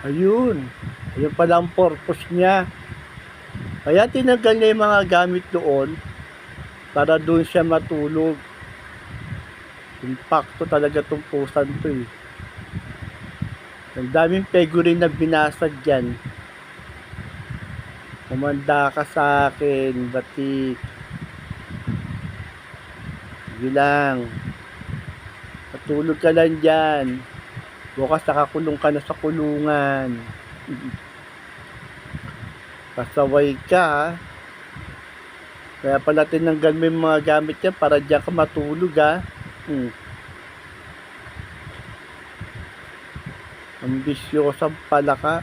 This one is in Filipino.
Ayun. Ayun pala ang purpose niya. Kaya tinanggal niya yung mga gamit doon para doon siya matulog. Impacto talaga tong pusan to eh. Ang daming figurine na binasag dyan. Kumanda ka sa akin, batik. Sige lang. Matulog ka lang dyan. Bukas nakakulong ka na sa kulungan. Pasaway ka ha. Kaya pala tinanggal mo yung mga gamit niya para diyan ka matulog ha. Ambisyosang pala ka.